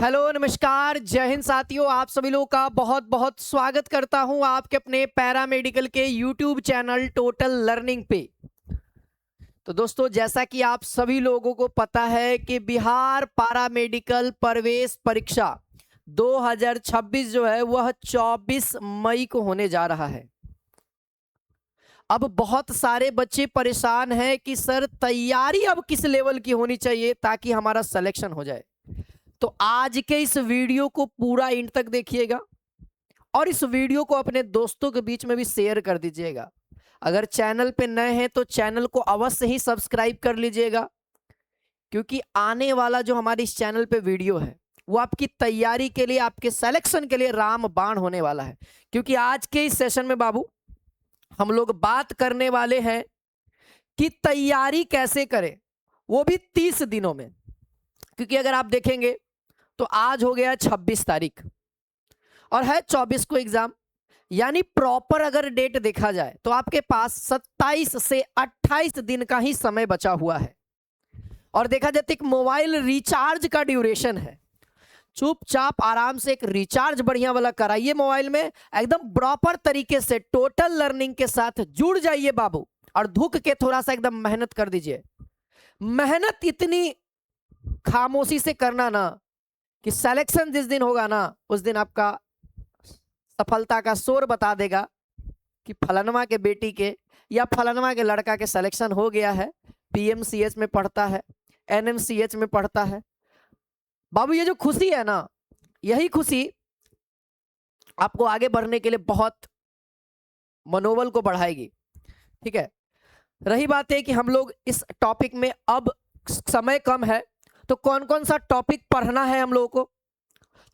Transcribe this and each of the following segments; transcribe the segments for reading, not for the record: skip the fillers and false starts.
Hello नमस्कार जय हिंद साथियों, आप सभी लोगों का बहुत बहुत स्वागत करता हूं आपके अपने पैरामेडिकल के यूट्यूब चैनल टोटल लर्निंग पे। तो दोस्तों, जैसा कि आप सभी लोगों को पता है कि बिहार पैरामेडिकल प्रवेश परीक्षा 2026 जो है वह 24 मई को होने जा रहा है। अब बहुत सारे बच्चे परेशान हैं कि सर तैयारी अब किस लेवल की होनी चाहिए ताकि हमारा सिलेक्शन हो जाए। तो आज के इस वीडियो को पूरा एंड तक देखिएगा और इस वीडियो को अपने दोस्तों के बीच में भी शेयर कर दीजिएगा। अगर चैनल पे नए हैं तो चैनल को अवश्य ही सब्सक्राइब कर लीजिएगा, क्योंकि आने वाला जो हमारे इस चैनल पे वीडियो है वो आपकी तैयारी के लिए, आपके सिलेक्शन के लिए रामबाण होने वाला है। क्योंकि आज के इस सेशन में बाबू हम लोग बात करने वाले हैं कि तैयारी कैसे करें, वो भी 30 दिनों में। क्योंकि अगर आप देखेंगे तो आज हो गया 26 तारीख और है 24 को एग्जाम, यानी प्रॉपर अगर डेट देखा जाए तो आपके पास 27 से 28 दिन का ही समय बचा हुआ है। और देखा जाए तो एक मोबाइल रिचार्ज का ड्यूरेशन है। चुपचाप आराम से एक रिचार्ज बढ़िया वाला कराइए मोबाइल में, एकदम प्रॉपर तरीके से टोटल लर्निंग के साथ जुड़ जाइए बाबू, और धुक के थोड़ा सा एकदम मेहनत कर दीजिए। मेहनत इतनी खामोशी से करना ना कि सिलेक्शन जिस दिन होगा ना उस दिन आपका सफलता का शोर बता देगा कि फलनवा के बेटी के या फलनवा के लड़का के सिलेक्शन हो गया है, पीएमसीएच में पढ़ता है, एनएमसीएच में पढ़ता है। बाबू ये जो खुशी है ना, यही खुशी आपको आगे बढ़ने के लिए बहुत मनोबल को बढ़ाएगी। ठीक है, रही बात है कि हम लोग इस टॉपिक में अब समय कम है तो कौन कौन सा टॉपिक पढ़ना है हम लोगों को,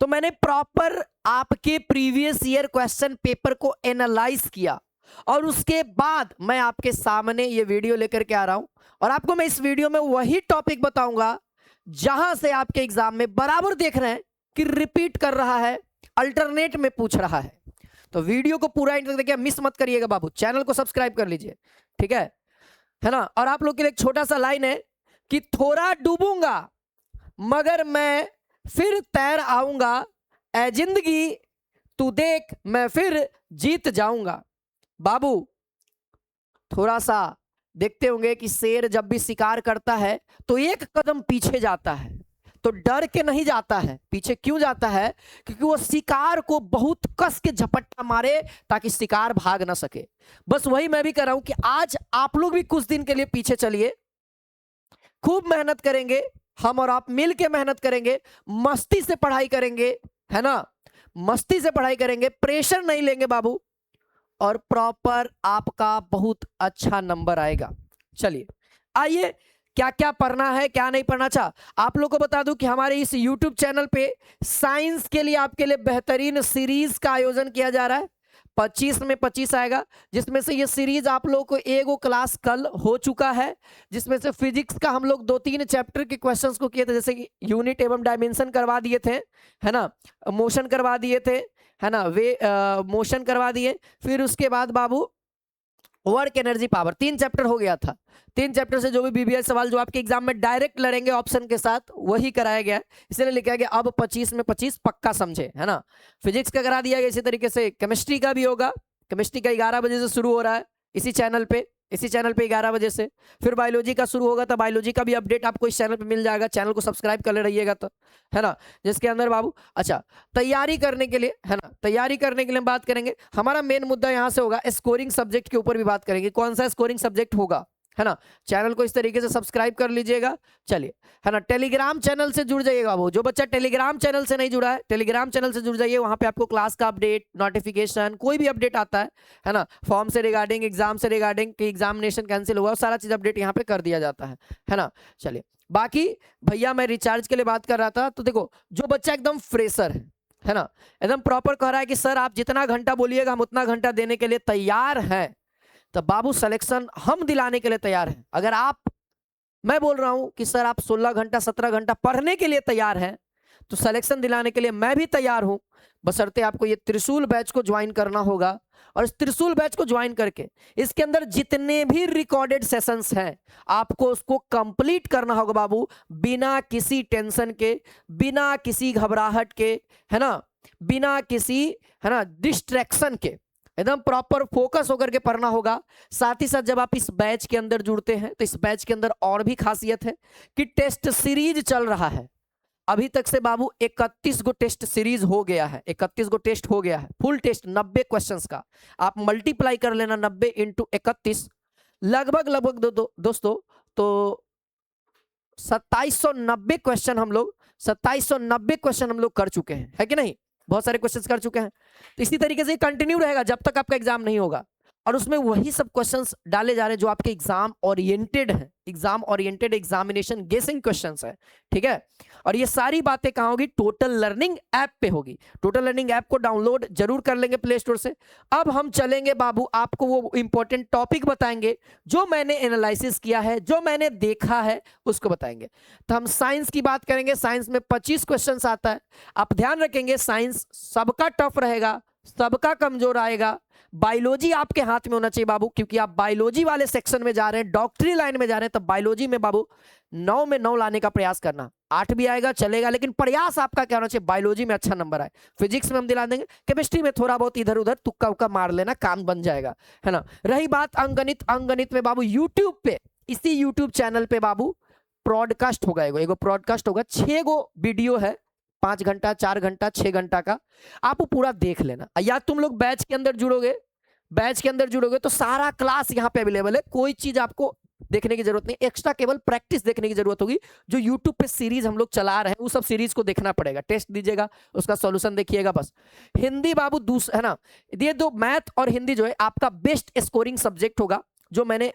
तो मैंने प्रॉपर आपके प्रीवियस ईयर क्वेश्चन पेपर को एनालाइज किया और उसके बाद मैं आपके सामने ये वीडियो लेकर के आ रहा हूं। और आपको मैं इस वीडियो में वही टॉपिक बताऊंगा जहां से आपके एग्जाम में बराबर देख रहे हैं कि रिपीट कर रहा है, अल्टरनेट में पूछ रहा है। तो वीडियो को पूरा एंड तक देखिए, मिस मत करिएगा बाबू। चैनल को सब्सक्राइब कर लीजिए, ठीक है ना। और आप लोग के लिए एक छोटा सा लाइन है कि थोड़ा डूबूंगा मगर मैं फिर तैर आऊंगा, ऐ जिंदगी तू देख मैं फिर जीत जाऊंगा। बाबू थोड़ा सा देखते होंगे कि शेर जब भी शिकार करता है तो एक कदम पीछे जाता है, तो डर के नहीं जाता है। पीछे क्यों जाता है? क्योंकि वो शिकार को बहुत कस के झपट्टा मारे ताकि शिकार भाग ना सके। बस वही मैं भी कर रहा हूं कि आज आप लोग भी कुछ दिन के लिए पीछे चलिए, खूब मेहनत करेंगे, हम और आप मिल के मेहनत करेंगे, मस्ती से पढ़ाई करेंगे, है ना, मस्ती से पढ़ाई करेंगे, प्रेशर नहीं लेंगे बाबू, और प्रॉपर आपका बहुत अच्छा नंबर आएगा। चलिए आइए, क्या क्या पढ़ना है क्या नहीं पढ़ना। अच्छा, आप लोग को बता दूं कि हमारे इस YouTube चैनल पे साइंस के लिए आपके लिए बेहतरीन सीरीज का आयोजन किया जा रहा है। 25 में 25 आएगा, जिसमें से ये सीरीज आप लोगों को एगो क्लास कल हो चुका है, जिसमें से फिजिक्स का हम लोग 2-3 चैप्टर के क्वेश्चंस को किए थे, जैसे कि यूनिट एवं डायमेंशन करवा दिए थे, है ना, मोशन करवा दिए थे, है ना, वे मोशन करवा दिए। फिर उसके बाद बाबू वर्क एनर्जी पावर, 3 चैप्टर हो गया था। 3 चैप्टर से जो भी बीबीएस सवाल जो आपके एग्जाम में डायरेक्ट लड़ेंगे ऑप्शन के साथ वही कराया गया है, इसलिए लिखा गया अब 25 में 25 पक्का समझे, है ना। फिजिक्स का करा दिया गया, इसी तरीके से केमिस्ट्री का भी होगा। केमिस्ट्री का 11 बजे से शुरू हो रहा है इसी चैनल पे 11 बजे से। फिर बायोलॉजी का शुरू होगा, तो बायोलॉजी का भी अपडेट आपको इस चैनल पे मिल जाएगा। चैनल को सब्सक्राइब कर ले रहिएगा तो, है ना। जिसके अंदर बाबू अच्छा तैयारी करने के लिए, है ना, तैयारी करने के लिए बात करेंगे। हमारा मेन मुद्दा यहां से होगा स्कोरिंग सब्जेक्ट के ऊपर भी बात करेंगे, कौन सा स्कोरिंग सब्जेक्ट होगा, है ना। चैनल को इस तरीके से सब्सक्राइब कर लीजिएगा। चलिए, है ना, टेलीग्राम चैनल से जुड़ जाइएगा। वो जो बच्चा टेलीग्राम चैनल से नहीं जुड़ा है, टेलीग्राम चैनल से जुड़ जाइए। वहां पे आपको क्लास का अपडेट, नोटिफिकेशन, कोई भी अपडेट आता है ना, फॉर्म से रिगार्डिंग, एग्जाम से रिगार्डिंग कि एग्जामिनेशन कैंसिल हुआ, सारा चीज अपडेट यहाँ पे कर दिया जाता है ना। चलिए, बाकी भैया मैं रिचार्ज के लिए बात कर रहा था, तो देखो जो बच्चा एकदम फ्रेशर है ना, एकदम प्रॉपर कह रहा है कि सर आप जितना घंटा बोलिएगा हम उतना घंटा देने के लिए तैयार हैं, तो बाबू सिलेक्शन हम दिलाने के लिए तैयार हैं। अगर आप, मैं बोल रहा हूं कि सर आप 16 घंटा 17 घंटा पढ़ने के लिए तैयार हैं, तो सिलेक्शन दिलाने के लिए मैं भी तैयार हूं, बशर्ते आपको ये त्रिशूल बैच को ज्वाइन करना होगा। और इस त्रिशूल बैच को ज्वाइन करके इसके अंदर जितने भी रिकॉर्डेड सेशंस हैं आपको उसको कंप्लीट करना होगा बाबू, बिना किसी टेंशन के, बिना किसी घबराहट के, है ना, बिना किसी, है ना, डिस्ट्रैक्शन के, एकदम प्रॉपर फोकस होकर के पढ़ना होगा। साथ ही साथ जब आप इस बैच के अंदर जुड़ते हैं तो इस बैच के अंदर और भी खासियत है कि टेस्ट सीरीज चल रहा है। अभी तक से बाबू 31 गो टेस्ट सीरीज हो गया है, 31 गो टेस्ट हो गया है, फुल टेस्ट 90 क्वेश्चंस का। आप मल्टीप्लाई कर लेना 90 इंटू 31, लगभग दोस्तों तो 2790 क्वेश्चन हम लोग 2790 क्वेश्चन हम लोग कर चुके हैं, है कि नहीं? बहुत सारे क्वेश्चंस कर चुके हैं। तो इसी तरीके से कंटिन्यू रहेगा जब तक आपका एग्जाम नहीं होगा, और उसमें वही सब क्वेश्चंस डाले जा रहे हैं जो आपके एग्जाम ओरिएंटेड है, एग्जाम ओरिएंटेड एग्जामिनेशन गेसिंग क्वेश्चंस है, ठीक है। और ये सारी बातें कहां होगी? टोटल लर्निंग ऐप पे होगी। टोटल लर्निंग ऐप को डाउनलोड जरूर कर लेंगे प्ले स्टोर से। अब हम चलेंगे बाबू, आपको वो इंपॉर्टेंट टॉपिक बताएंगे जो मैंने एनालिसिस किया है, जो मैंने देखा है उसको बताएंगे। तो हम साइंस की बात करेंगे। साइंस में 25 क्वेश्चन आता है। आप ध्यान रखेंगे साइंस सबका टफ रहेगा, सबका कमजोर आएगा। बायोलॉजी आपके हाथ में होना चाहिए बाबू, क्योंकि आप बायोलॉजी वाले सेक्शन में जा रहे हैं, डॉक्टरी लाइन में जा रहे हैं, तो बायोलॉजी में बाबू 9 में 9 लाने का प्रयास करना। 8 भी आएगा चलेगा, लेकिन प्रयास आपका क्या होना चाहिए? बायोलॉजी में अच्छा नंबर आए। फिजिक्स में हम दिला देंगे, केमिस्ट्री में थोड़ा बहुत इधर उधर तुक्का उक्का मार लेना, काम बन जाएगा, है ना। रही बात अंकगणित, अंकगणित में बाबू यूट्यूब पे, इसी यूट्यूब चैनल पे बाबू ब्रॉडकास्ट होगा, एगो ब्रॉडकास्ट होगा, 6 गो वीडियो है, 5 घंटा 4 घंटा 6 घंटा का, आप पूरा देख लेना। या तुम लोग बैच के अंदर जुड़ोगे, बैच के अंदर जुड़ोगे तो सारा क्लास यहाँ पे अवेलेबल है, कोई चीज आपको देखने की जरूरत नहीं, एक्स्ट्रा केवल प्रैक्टिस देखने की जरूरत होगी। जो यूट्यूब पे सीरीज हम लोग चला रहे हैं वो सब सीरीज को देखना पड़ेगा, टेस्ट दीजिएगा, उसका सॉल्यूशन देखिएगा बस। हिंदी बाबू है ना, ये दो, मैथ और हिंदी जो है आपका बेस्ट स्कोरिंग सब्जेक्ट होगा। जो मैंने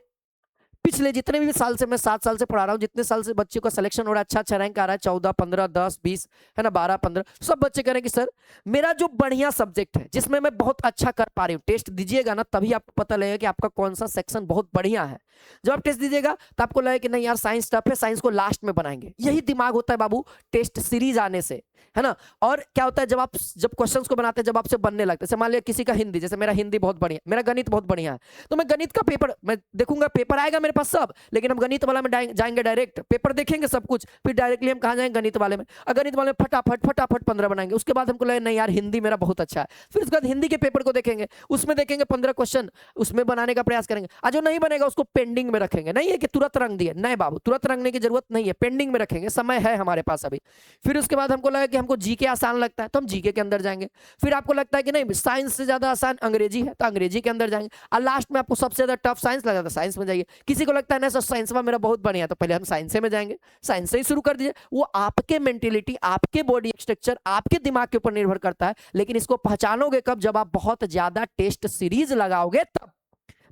पिछले जितने भी साल से, मैं 7 साल से पढ़ा रहा हूँ, जितने साल से बच्चों का सिलेक्शन हो रहा है, अच्छा अच्छा रैंक आ रहा है, 14 15 10 20, है ना, 12 15, सब बच्चे कह रहे हैं कि सर मेरा जो बढ़िया सब्जेक्ट है जिसमें मैं बहुत अच्छा कर पा रही हूँ, टेस्ट दीजिएगा ना तभी आपको पता लगेगा कि आपका कौन सा सेक्शन बहुत बढ़िया है। जब आप टेस्ट दीजिएगा तो आपको लगेगा कि नहीं यार साइंस टफ है, साइंस को लास्ट में बनाएंगे। यही दिमाग होता है बाबू टेस्ट सीरीज आने से, है ना। और क्या होता है जब क्वेश्चंस को बनाते हैं, जब आपसे बनने लगते हैं, मान लिया किसी का हिंदी, जैसे मेरा हिंदी बहुत बढ़िया, मेरा गणित बहुत बढ़िया है, तो मैं गणित का पेपर मैं देखूंगा, पेपर आएगा मेरे पास सब, लेकिन हम गणित वाला में जाएंगे डायरेक्ट, पेपर देखेंगे सब कुछ, फिर डायरेक्टली हम कहां जाएंगे? गणित वाले में। गणित वाले में फटाफट 15 बनाएंगे, उसके बाद हमको लगे नहीं यार हिंदी मेरा बहुत अच्छा है, फिर उसके बाद हिंदी के पेपर को देखेंगे, उसमें देखेंगे 15 क्वेश्चन, उसमें बनाने का प्रयास करेंगे। आज जो नहीं बनेगा उसको पेंडिंग में रखेंगे, नहीं है कि तुरंत रंग दिए, नहीं बाबू तुरंत रंगने की जरूरत नहीं है, पेंडिंग में रखेंगे, समय है हमारे पास अभी। फिर उसके बाद हमको लगा कि हमको जीके आसान लगता है तो हम जीके के अंदर जाएंगे। फिर आपको लगता है कि नहीं साइंस से ज्यादा आसान अंग्रेजी है तो अंग्रेजी के अंदर जाएंगे, और लास्ट में आपको सबसे ज्यादा टफ साइंस लगा तो साइंस में जाइए। किसी को लगता है ना सर साइंस में मेरा बहुत बढ़िया, तो पहले हम साइंस में जाएंगे, साइंस से ही शुरू कर दीजिए। वो आपके मेंटेलिटी, आपके बॉडी स्ट्रक्चर, आपके दिमाग के ऊपर निर्भर करता है, लेकिन इसको पहचानोगे कब? जब आप बहुत ज्यादा टेस्ट सीरीज लगाओगे तब।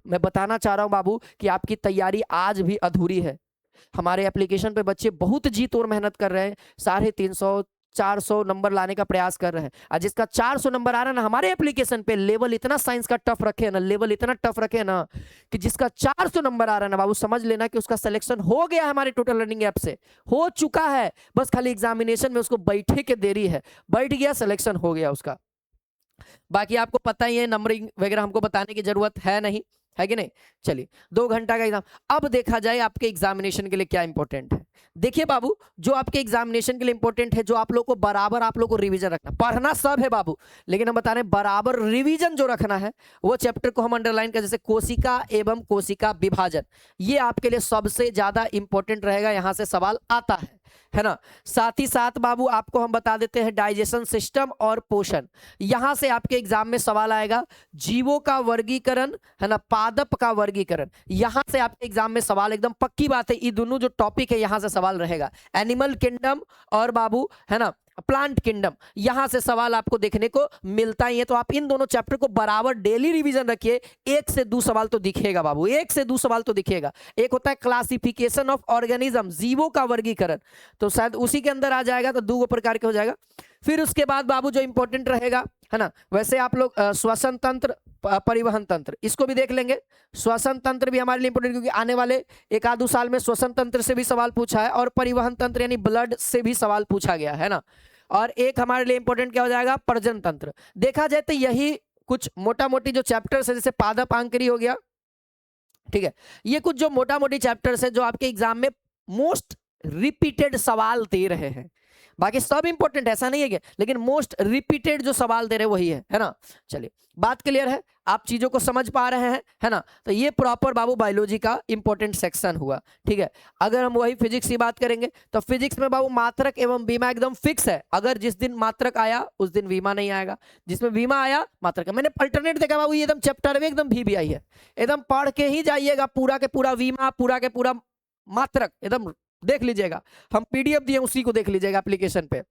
मैं बताना चाह रहा हूं बाबू कि आपकी तैयारी आज भी अधूरी है। हमारे एप्लीकेशन पे बच्चे बहुत जी तोड़ मेहनत कर रहे हैं, 350 400 नंबर लाने का प्रयास कर रहे हैं, और जिसका 400 नंबर आ रहा है ना हमारे एप्लीकेशन पे, लेवल इतना साइंस का टफ रखे ना, लेवल इतना टफ रखे ना कि जिसका 400 नंबर आ रहा है ना बाबू, समझ लेना कि उसका सिलेक्शन हो गया है, हमारे टोटल लर्निंग ऐप से हो चुका है, बस खाली एग्जामिनेशन में उसको बैठे के देरी है, बैठ गया सिलेक्शन हो गया उसका। बाकी आपको पता ही है, नंबरिंग वगैरह हमको बताने की जरूरत है नहीं, है कि नहीं। चलिए 2 घंटा का एग्जाम। अब देखा जाए आपके एग्जामिनेशन के लिए क्या इंपॉर्टेंट है। देखिए बाबू, जो आपके एग्जामिनेशन के लिए इंपॉर्टेंट है, जो आप लोग को बराबर आप लोग को रिवीजन रखना, पढ़ना सब है बाबू, लेकिन हम बता रहे हैं बराबर रिवीजन जो रखना है, वो चैप्टर को हम अंडरलाइन कर, जैसे कोशिका एवं कोशिका विभाजन, ये आपके लिए सबसे ज्यादा इंपॉर्टेंट रहेगा, यहां से सवाल आता है ना। साथ ही साथ बाबू आपको हम बता देते हैं डाइजेशन सिस्टम और पोषण, यहां से आपके एग्जाम में सवाल आएगा। जीवों का वर्गीकरण, है ना, पादप का वर्गीकरण, यहां से आपके एग्जाम में सवाल, एकदम पक्की बात है, ये दोनों जो टॉपिक है यहां से सवाल रहेगा। एनिमल किंगडम और बाबू, है ना, प्लांट किंगडम, यहां से सवाल आपको देखने को मिलता ही है। तो आप इन दोनों चैप्टर को बराबर डेली रिवीजन रखिए, 1 से 2 सवाल तो दिखेगा बाबू, 1 से 2 सवाल तो दिखेगा। एक होता है क्लासिफिकेशन ऑफ ऑर्गेनिज्म, जीवों का वर्गीकरण, तो शायद उसी के अंदर आ जाएगा, तो 2 प्रकार के हो जाएगा। फिर उसके बाद बाबू जो इंपॉर्टेंट रहेगा, है ना, वैसे आप लोग श्वसन तंत्र, परिवहन तंत्र, इसको भी देख लेंगे। श्वसन तंत्र भी हमारे लिए इंपॉर्टेंट, क्योंकि आने वाले 1-2 साल में श्वसन तंत्र से भी सवाल पूछा है, और परिवहन तंत्र यानी ब्लड से भी सवाल पूछा गया है ना। और एक हमारे लिए इंपॉर्टेंट क्या हो जाएगा, प्रजनन तंत्र। देखा जाए तो यही कुछ मोटा मोटी जो चैप्टर्स है, जैसे पादप आंकरी हो गया, ठीक है, ये कुछ जो मोटा मोटी चैप्टर्स है जो आपके एग्जाम में मोस्ट रिपीटेड सवाल दे रहे हैं। बाकी सब इंपॉर्टेंट ऐसा नहीं है, लेकिन मोस्ट रिपीटेड जो सवाल दे रहे वही है ना। चलिए बात क्लियर है, आप चीजों को समझ पा रहे हैं, है ना। तो ये प्रॉपर बाबू बायोलॉजी का इंपॉर्टेंट सेक्शन हुआ, ठीक है। अगर हम वही फिजिक्स की बात करेंगे तो फिजिक्स में बाबू मात्रक एवं बीमा एकदम फिक्स है। अगर जिस दिन मात्रक आया उस दिन बीमा नहीं आएगा, जिसमें बीमा आया मात्रक। मैंने अल्टरनेट देखा बाबू, ये एकदम चैप्टर में एकदम भी आई है, एकदम पढ़ के ही जाइएगा, पूरा के पूरा बीमा, पूरा के पूरा मात्रक एकदम देख लीजिएगा। हम पीडीएफ दिए उसी को देख लीजिएगा एप्लीकेशन पे।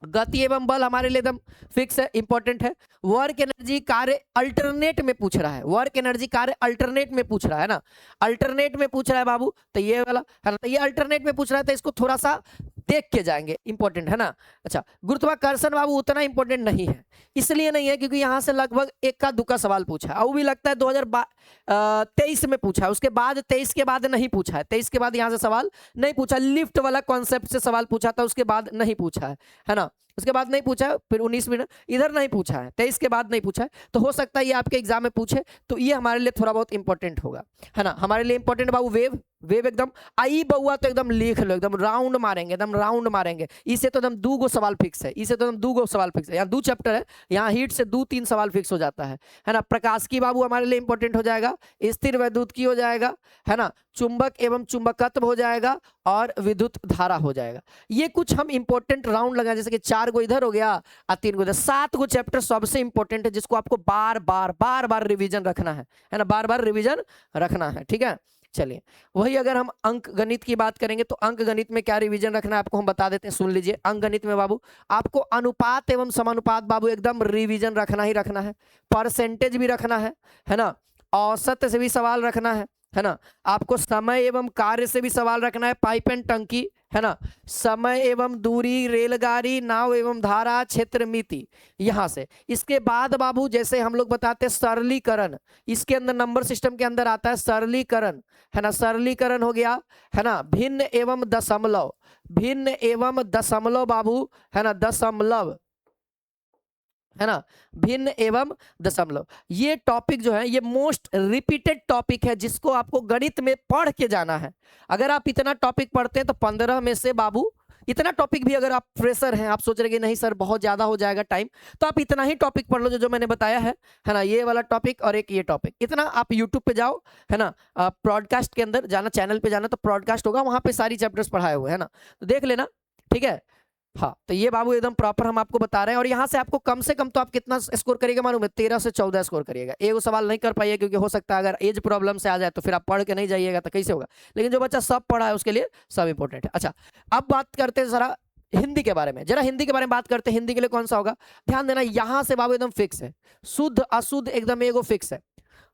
गति एवं बल हमारे लिए एकदम फिक्स है, इंपॉर्टेंट है। वर्क एनर्जी कार्य अल्टरनेट में पूछ रहा है, वर्क एनर्जी कार्य अल्टरनेट में पूछ रहा है ना, अल्टरनेट में पूछ रहा है बाबू, तो ये वाला है ना, तो ये अल्टरनेट में पूछ रहा है, तो इसको थोड़ा सा देख के जाएंगे, इंपॉर्टेंट है ना। अच्छा, गुरुत्वाकर्षण बाबू उतना इंपॉर्टेंट नहीं है, इसलिए नहीं है क्योंकि यहां से लगभग एक का दुक्का सवाल पूछा है, वो भी लगता है 2023 में पूछा है, उसके बाद 23 के बाद नहीं पूछा है, 23 के बाद यहां से सवाल नहीं पूछा। लिफ्ट वाला कॉन्सेप्ट से सवाल पूछा था, उसके बाद नहीं पूछा है ना, उसके बाद नहीं पूछा है, फिर 19 मिनट इधर नहीं पूछा है, 23 के बाद नहीं पूछा है, तो हो सकता है ये आपके एग्जाम में पूछे, तो ये हमारे लिए थोड़ा बहुत इंपॉर्टेंट होगा, है ना। हमारे लिए इंपॉर्टेंट बाबू वेव, वेव एकदम आई बउआ तो एकदम लिख लो, एकदम राउंड मारेंगे, एकदम राउंड मारेंगे, इससे तो एकदम 2 गो सवाल फिक्स है, इससे तो एकदम 2 गो सवाल फिक्स है। यहाँ 2 चैप्टर है, यहाँ हीट से 2-3 सवाल फिक्स हो जाता है ना। प्रकाश की बाबू हमारे लिए इंपॉर्टेंट हो जाएगा, स्थिर वैद्युत की हो जाएगा, है ना, चुंबक एवं चुंबकत्व हो जाएगा, और विद्युत धारा हो जाएगा। ये कुछ हम इंपॉर्टेंट राउंड लगा, जैसे कि 4 गो इधर हो गया और 3 गो इधर, 7 गो चैप्टर सबसे इंपॉर्टेंट है, जिसको आपको बार बार रिवीजन रखना है ना, बार बार रिवीजन रखना है, ठीक है। चलिए वही अगर हम अंक गणित की बात करेंगे तो अंक गणित में क्या रिवीजन रखना है आपको हम बता देते हैं, सुन लीजिए। अंक गणित में बाबू आपको अनुपात एवं समानुपात बाबू एकदम रिवीजन रखना ही रखना है, परसेंटेज भी रखना है ना, औसत से भी सवाल रखना है ना, आपको समय एवं कार्य से भी सवाल रखना है, पाइप एंड टंकी, है ना, समय एवं दूरी, रेलगाड़ी, नाव एवं धारा, क्षेत्र मिति, यहां से। इसके बाद बाबू जैसे हम लोग बताते हैं सरलीकरण, इसके अंदर नंबर सिस्टम के अंदर आता है सरलीकरण, है ना, सरलीकरण हो गया, है ना, भिन्न एवं दशमलव, भिन्न एवं दशमलव बाबू, है ना, दशमलव, है ना, भिन्न एवं दशमलव। ये टॉपिक जो है ये मोस्ट रिपीटेड टॉपिक है, जिसको आपको गणित में पढ़ के जाना है। अगर आप इतना टॉपिक पढ़ते हैं तो 15 में से बाबू इतना टॉपिक भी, अगर आप फ्रेशर हैं, आप सोच रहे कि नहीं सर बहुत ज्यादा हो जाएगा टाइम, तो आप इतना ही टॉपिक पढ़ लो जो मैंने बताया है ना, ये वाला टॉपिक और एक ये टॉपिक, इतना आप यूट्यूब पे जाओ, है ना, ब्रॉडकास्ट के अंदर जाना, चैनल पे जाना, तो ब्रॉडकास्ट होगा, वहां पे सारी चैप्टर्स पढ़ाए हुए, है ना, तो देख लेना, ठीक है। हाँ, तो ये बाबू एकदम प्रॉपर हम आपको बता रहे हैं, और यहाँ से आपको कम से कम तो आप कितना स्कोर करिएगा मालूम है, 13 से 14 स्कोर करिएगा। एक सवाल नहीं कर पाइए क्योंकि हो सकता है अगर एज प्रॉब्लम से आ जाए तो फिर आप पढ़ के नहीं जाइएगा तो कैसे होगा, लेकिन जो बच्चा सब पढ़ा है उसके लिए सब इंपॉर्टेंट है। अच्छा, अब बात करते हैं जरा हिंदी के बारे में, जरा हिंदी के बारे में बात करते हैं। हिंदी के लिए कौन सा होगा, ध्यान देना, यहाँ से बाबू एकदम फिक्स है, शुद्ध अशुद्ध एकदम एगो फिक्स है,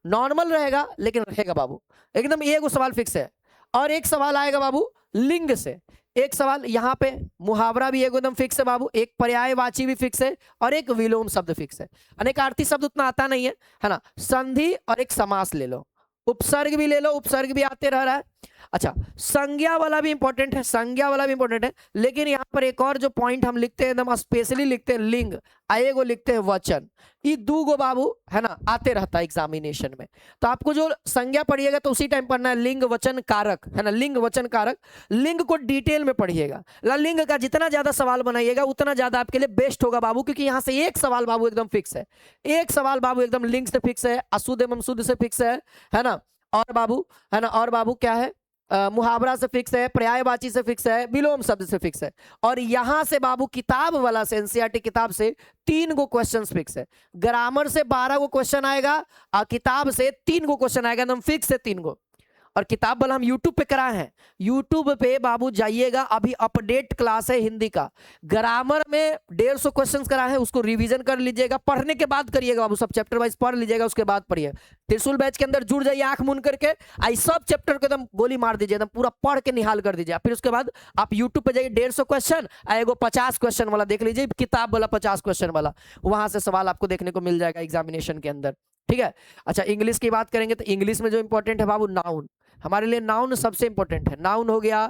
नॉर्मल रहेगा लेकिन रहेगा बाबू, एकदम एगो सवाल फिक्स है। और एक सवाल आएगा बाबू लिंग से, एक सवाल यहाँ पे, मुहावरा भी एकदम फिक्स है बाबू, एक पर्यायवाची भी फिक्स है, और एक विलोम शब्द फिक्स है। अनेकार्थी शब्द उतना आता नहीं है ना, संधि और एक समास ले लो, उपसर्ग भी ले लो, उपसर्ग भी आते रह रहा है। अच्छा, संज्ञा वाला भी इंपॉर्टेंट है, संज्ञा वाला भी इंपॉर्टेंट है, लेकिन यहाँ पर एक और जो पॉइंट हम लिखते हैं एकदम स्पेशली लिखते हैं लिंग, आएगो लिखते हैं वचन, ये 2 गो बाबू, है ना, आते रहता है एग्जामिनेशन में। तो आपको जो संज्ञा पढ़िएगा तो उसी टाइम पढ़ना है लिंग वचन कारक, है ना, लिंग वचन कारक, लिंग को डिटेल में पढ़िएगा। लिंग का जितना ज्यादा सवाल बनाइएगा उतना ज्यादा आपके लिए बेस्ट होगा बाबू, क्योंकि यहाँ से एक सवाल बाबू एकदम फिक्स है, एक सवाल बाबू एकदम लिंग से फिक्स है, अशुद्ध एवं शुद्ध से फिक्स है ना, और बाबू, है ना, और बाबू क्या है, मुहावरा से फिक्स है, पर्यायवाची से फिक्स है, विलोम शब्द से फिक्स है। और यहां से बाबू किताब वाला से, एनसीईआरटी किताब से 3 गो क्वेश्चंस फिक्स है, ग्रामर से 12 गो क्वेश्चन आएगा, और किताब से 3 गो क्वेश्चन आएगा, एकदम फिक्स है 3 गो। और किताब वाला हम यूट्यूब पे कराए हैं, यूट्यूब पे बाबू जाइएगा, अभी अपडेट क्लास है हिंदी का, ग्रामर में 150 क्वेश्चंस कराए हैं, उसको रिवीजन कर लीजिएगा, पढ़ने के बाद करिएगा बाबू, सब चैप्टर वाइज पढ़ लीजिएगा, उसके बाद पढ़िए। त्रिशूल बैच के अंदर जुड़ जाइए आंख मूंद करके, आई सब चैप्टर को एकदम गोली मार दीजिए, एकदम पूरा पढ़ के निहाल कर दीजिए। फिर उसके बाद आप यूट्यूब पे जाइए, 150 क्वेश्चन, एगो 50 क्वेश्चन वाला देख लीजिए, किताब वाला 50 क्वेश्चन वाला, वहां से सवाल आपको देखने को मिल जाएगा एग्जामिनेशन के अंदर, ठीक है। अच्छा, इंग्लिश की बात करेंगे तो इंग्लिश में जो इंपॉर्टेंट है बाबू नाउन, हमारे लिए नाउन सबसे इंपॉर्टेंट है। नाउन हो गया,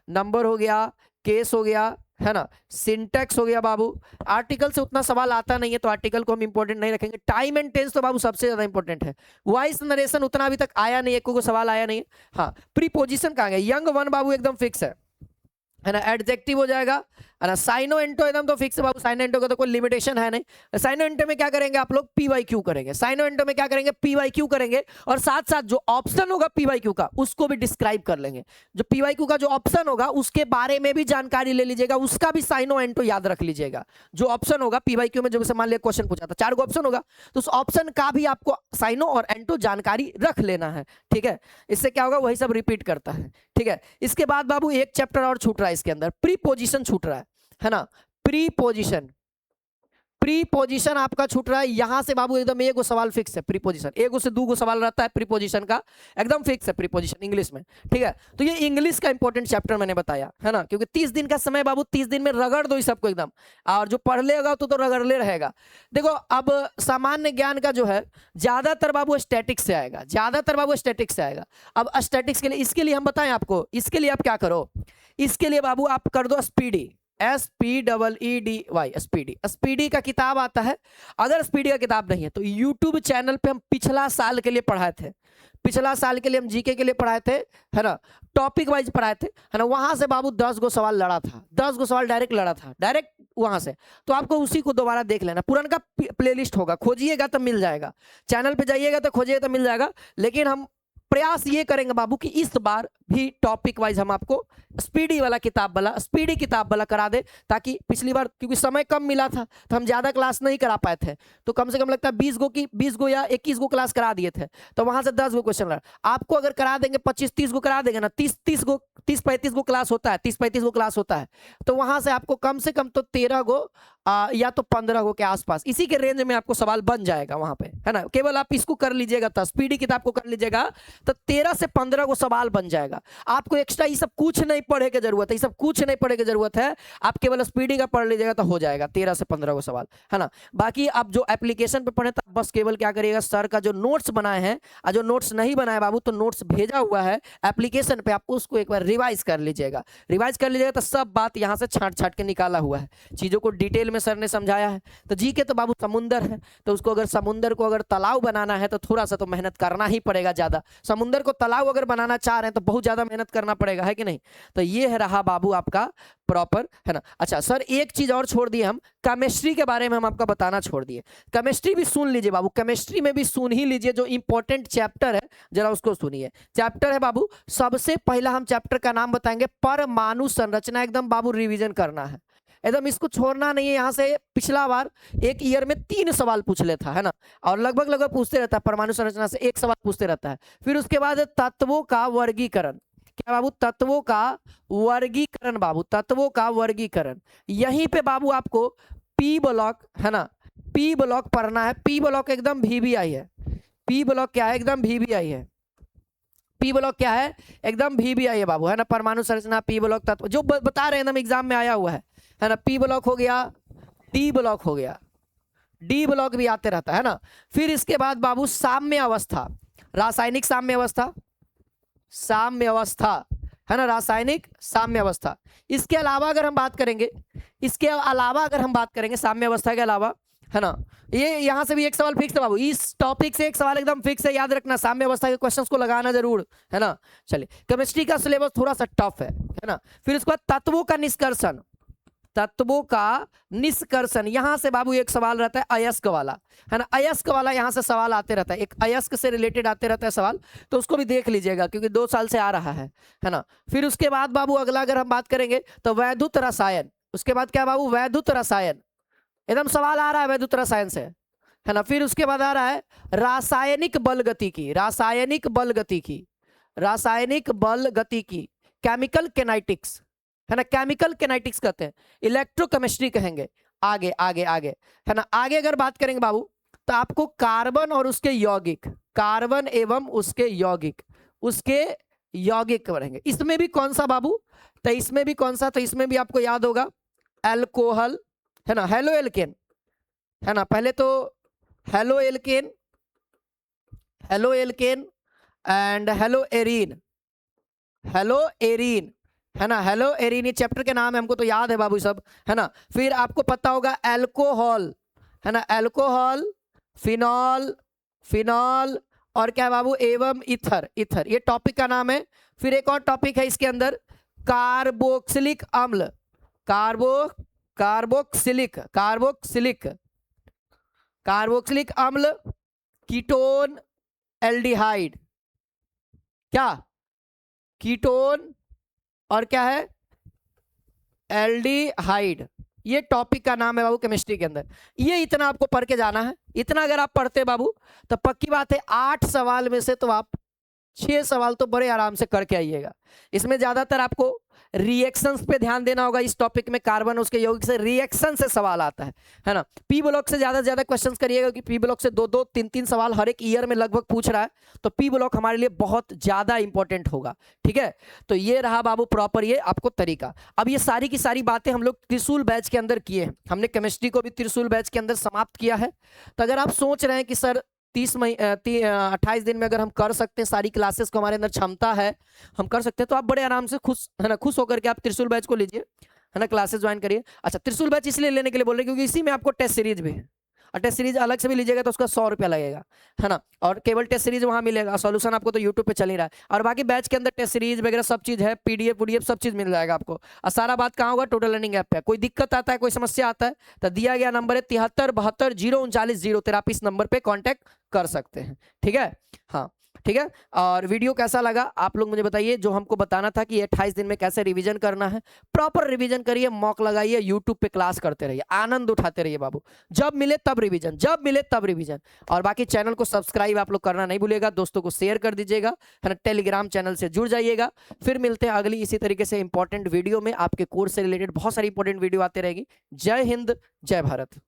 नंबर हो गया, केस हो गया, है ना, सिंटैक्स हो गया बाबू। आर्टिकल से उतना सवाल आता नहीं है तो आर्टिकल को हम इंपॉर्टेंट नहीं रखेंगे। टाइम एंड टेंस तो बाबू सबसे ज्यादा इंपॉर्टेंट है। वॉइस नरेशन उतना अभी तक आया नहीं है, कोई सवाल आया नहीं है। हाँ, प्रीपोजिशन कहाँ गया, यंग वन बाबू एकदम फिक्स है ना, एडजेक्टिव हो जाएगा, है ना। साइनो एंटो एकदम तो फिक्स है बाबू, साइनो एंटो का तो कोई लिमिटेशन है नहीं। साइनो एंटो में क्या करेंगे आप लोग, पीवाईक्यू करेंगे। साइनो एंटो में क्या करेंगे, पीवाईक्यू करेंगे, और साथ साथ जो ऑप्शन होगा पीवाईक्यू का उसको भी डिस्क्राइब कर लेंगे। जो पीवाईक्यू का जो ऑप्शन होगा उसके बारे में भी जानकारी ले लीजिएगा, उसका भी साइनो एंटो याद रख लीजिएगा। जो ऑप्शन होगा पीवाईक्यू में, जब मान लिया क्वेश्चन पूछा था 4 गो ऑप्शन होगा, तो उस ऑप्शन का भी आपको साइनो और एंटो जानकारी रख लेना है, ठीक है। इससे क्या होगा, वही सब रिपीट करता है, ठीक है। इसके बाद बाबू एक चैप्टर और छूट रहा है इसके अंदर, प्रीपोजिशन छूट रहा है ना। प्रीपोजिशन, प्रीपोजिशन आपका छूट रहा है। यहां से बाबू एकदम एक सवाल फिक्स है प्रीपोजिशन, एक से 2 सवाल रहता है प्रीपोजिशन का, एकदम फिक्स है प्रीपोजिशन इंग्लिश में, ठीक है। तो ये इंग्लिश का इंपॉर्टेंट चैप्टर मैंने बताया है ना, क्योंकि 30 दिन का समय बाबू, 30 दिन में रगड़ दो इस सबको एकदम, और जो पढ़ लेगा तो रगड़ ले रहेगा। देखो अब सामान्य ज्ञान का जो है ज्यादातर बाबू स्टैटिक्स से आएगा, ज्यादातर बाबू स्टैटिक्स से आएगा। अब स्टैटिक्स के लिए, इसके लिए हम बताएं आपको, इसके लिए आप क्या करो, इसके लिए बाबू आप कर दो स्पीडी, SPEEDY, स्पीडी का किताब आता है। अगर स्पीडी का किताब नहीं है तो यूट्यूब चैनल पे हम पिछला साल के लिए पढ़ाए थे, पिछला साल के लिए हम जीके के लिए पढ़ाए थे, है ना, टॉपिक वाइज पढ़ाए थे, है ना। वहां से बाबू 10 गो सवाल लड़ा था, 10 गो सवाल डायरेक्ट लड़ा था, डायरेक्ट वहां से। तो आपको उसी को दोबारा देख लेना, पुराना का प्लेलिस्ट होगा, खोजिएगा तो मिल जाएगा, चैनल पे जाइएगा तो खोजिएगा तो मिल जाएगा। लेकिन हम प्रयास ये करेंगे बाबू कि इस बार भी टॉपिक वाइज हम आपको स्पीडी वाला किताब वाला, स्पीडी किताब वाला करा दे, ताकि पिछली बार क्योंकि समय कम मिला था तो हम ज्यादा क्लास नहीं करा पाए थे, तो कम से कम लगता है 20 गो या 21 गो क्लास करा दिए थे, तो वहां से 10 गो क्वेश्चन रहा। आपको अगर करा देंगे 25-30 गो करा देंगे ना, 30-35 गो क्लास होता है, 30-35 गो क्लास होता है, तो वहां से आपको कम से कम तो 13 गो या तो 15 गो के आसपास, इसी के रेंज में आपको सवाल बन जाएगा वहां पे, है ना। केवल आप इसको कर लीजिएगा, तो स्पीडी किताब को कर लीजिएगा तो 13 से 15 गो सवाल बन जाएगा। आपको एक्स्ट्रा ये सब कुछ नहीं पढ़े की जरूरत है, ये सब कुछ नहीं पढ़े की जरूरत है, आप केवल स्पीडी का पढ़ लीजिएगा तो हो जाएगा 13 से 15 गो सवाल, है ना। बाकी आप जो एप्लीकेशन पे पढ़े तो बस केवल क्या करिएगा, सर का जो नोट्स बनाए हैं, और जो नोट्स नहीं बनाए बाबू तो नोट्स भेजा हुआ है एप्लीकेशन पे, आप उसको एक बार रिवाइज कर लीजिएगा, रिवाइज कर लीजिएगा तो सब बात यहाँ से छांट छांट के निकाला हुआ है, चीजों को डिटेल में सर ने समझाया है। तो जी के तो बाबू समुंदर है, तो उसको अगर समुंदर को अगर तालाब बनाना है तो थोड़ा सा तो मेहनत करना ही पड़ेगा, ज्यादा। समुंदर को तालाब अगर बनाना चाह रहे हैं तो बहुत ज्यादा मेहनत करना पड़ेगा, है कि नहीं। तो ये है रहा बाबू आपका प्रॉपर, है ना। अच्छा सर एक चीज और छोड़ दिए हम, केमिस्ट्री के बारे में हम आपका बताना छोड़ दिए। केमिस्ट्री भी सुन लीजिए बाबू, केमिस्ट्री में भी सुन ही लीजिए, जो इंपॉर्टेंट चैप्टर है जरा उसको सुनिए। चैप्टर है बाबू, सबसे पहला हम चैप्टर का नाम बताएंगे परमाणु संरचना, एकदम बाबू रिवीजन करना है, एकदम इसको छोड़ना नहीं है। यहाँ से पिछला बार एक ईयर में 3 सवाल पूछ लेता है ना, और लगभग लगभग पूछते रहता है, परमाणु संरचना से 1 सवाल पूछते रहता है। फिर उसके बाद तत्वों का वर्गीकरण, क्या बाबू, तत्वों का वर्गीकरण बाबू, तत्वों का वर्गीकरण। यहीं पे बाबू आपको पी ब्लॉक, है ना, पी ब्लॉक पढ़ना है। पी ब्लॉक एकदम VBI है, पी ब्लॉक क्या है, एकदम VBI है। पी ब्लॉक क्या है, एकदम VBI है बाबू, है ना। परमाणु संरचना, पी ब्लॉक, तत्व जो बता रहे हैं एकदम एग्जाम में आया हुआ है ना। पी ब्लॉक हो गया, डी ब्लॉक हो गया, डी ब्लॉक भी आते रहता है ना। फिर इसके बाद बाबू साम्य अवस्था, रासायनिक साम्य अवस्था, साम्य अवस्था, है ना, रासायनिक साम्य अवस्था। इसके अलावा अगर हम बात करेंगे, इसके अलावा अगर हम बात करेंगे साम्य अवस्था के अलावा, है ना, ये यहां से भी एक सवाल फिक्स है बाबू, इस टॉपिक से एक सवाल एकदम फिक्स है, याद रखना, साम्य अवस्था के क्वेश्चंस को लगाना जरूर, है ना। चलिए केमिस्ट्री का सिलेबस थोड़ा सा टफ है ना। फिर उसके बाद तत्वों का निष्कर्षण, तत्वों का निष्कर्षण, यहां से बाबू एक सवाल रहता है अयस्क वाला, है ना, अयस्क वाला यहां से सवाल आते रहता है, एक अयस्क से रिलेटेड आते रहता है सवाल, तो उसको भी देख लीजिएगा क्योंकि 2 साल से आ रहा है ना। फिर उसके बाद बाबू अगला अगर हम बात करेंगे तो वैद्युत रसायन, उसके बाद क्या बाबू, वैद्युत रसायन, एकदम सवाल आ रहा है वैद्युत रसायन से, है ना। फिर उसके बाद आ रहा है रासायनिक बल गतिकी, रासायनिक बल गतिकी, रासायनिक बल गतिकी, केमिकल केनाइटिक्स, है ना, केमिकल केनाइटिक्स कहते हैं, इलेक्ट्रोकेमिस्ट्री कहेंगे, आगे आगे आगे, है ना। आगे अगर बात करेंगे बाबू तो आपको कार्बन और उसके यौगिक, कार्बन एवं उसके यौगिक, उसके यौगिक पढ़ेंगे। इसमें भी कौन सा बाबू, तो इसमें भी कौन सा, तो इसमें भी आपको याद होगा एल्कोहल, है ना, हेलो एल्केन, है ना। पहले तो halo alkane, halo alkane and hello arene, hello arene, है ना, हेलो एरिन, चैप्टर के नाम है, हमको तो याद है बाबू सब, है ना। फिर आपको पता होगा एल्कोहल, है ना, एल्कोहल, फिनॉल, फिनॉल, और क्या है बाबू, एवं इथर, इथर, ये टॉपिक का नाम है। फिर एक और टॉपिक है इसके अंदर, कार्बोक्सिलिक अम्ल, कार्बोक्सिलिक, कार्बोक्सिलिक, कार्बोक्सिलिक अम्ल, कीटोन, एल्डिहाइड, क्या, कीटोन, और क्या है, एल्डिहाइड, ये टॉपिक का नाम है बाबू केमिस्ट्री के अंदर। ये इतना आपको पढ़ के जाना है। इतना अगर आप पढ़ते बाबू तो पक्की बात है 8 सवाल में से तो आप 6 सवाल तो बड़े आराम से करके आइएगा। इसमें ज्यादातर आपको रिएक्शंस पे ध्यान देना होगा। इस टॉपिक में कार्बन उसके यौगिक से रिएक्शन से सवाल आता है ना। पी ब्लॉक से ज्यादा क्वेश्चंस करिएगा, क्योंकि पी ब्लॉक से 2-2, 3-3 सवाल हर एक ईयर में लगभग पूछ रहा है, तो पी ब्लॉक हमारे लिए बहुत ज्यादा इंपॉर्टेंट होगा। ठीक है, तो ये रहा बाबू प्रॉपर ये आपको तरीका। अब ये सारी की सारी बातें हम लोग त्रिशूल बैच के अंदर किए हैं। हमने केमिस्ट्री को भी त्रिशूल बैच के अंदर समाप्त किया है। तो अगर आप सोच रहे हैं कि सर 28 दिन में अगर हम कर सकते हैं सारी क्लासेस को, हमारे अंदर क्षमता है, हम कर सकते हैं, तो आप बड़े आराम से खुश, है ना, खुश होकर के आप त्रिशूल बैच को लीजिए, है ना, क्लासेस ज्वाइन करिए। अच्छा, त्रिशूल बैच इसलिए लेने के लिए बोल रहे हैं क्योंकि इसी में आपको टेस्ट सीरीज भी है, और टेस्ट सीरीज अलग से भी लीजिएगा तो उसका 100 रुपया लगेगा, है ना, और केवल टेस्ट सीरीज वहां मिलेगा, सॉल्यूशन आपको तो यूट्यूब पे चल ही रहा है, और बाकी बैच के अंदर टेस्ट सीरीज वगैरह सब चीज है, पीडीएफ सब चीज मिल जाएगा आपको। और सारा बात कहाँ होगा, टोटल लर्निंग ऐप पे। कोई दिक्कत आता है, कोई समस्या आता है, तो दिया गया नंबर है 7372 आप इस नंबर पे कॉन्टेक्ट कर सकते हैं। ठीक है, हाँ ठीक है। और वीडियो कैसा लगा आप लोग मुझे बताइए। जो हमको बताना था कि 28 दिन में कैसे रिवीजन करना है, प्रॉपर रिवीजन करिए, मॉक लगाइए, यूट्यूब पे क्लास करते रहिए, आनंद उठाते रहिए बाबू। जब मिले तब रिवीजन, जब मिले तब रिवीजन। और बाकी चैनल को सब्सक्राइब आप लोग करना नहीं भूलिएगा, दोस्तों को शेयर कर दीजिएगा, है ना, टेलीग्राम चैनल से जुड़ जाइएगा। फिर मिलते हैं अगली इसी तरीके से इंपॉर्टेंट वीडियो में। आपके कोर्स से रिलेटेड बहुत सारी इंपॉर्टेंट वीडियो आते रहेगी। जय हिंद, जय भारत।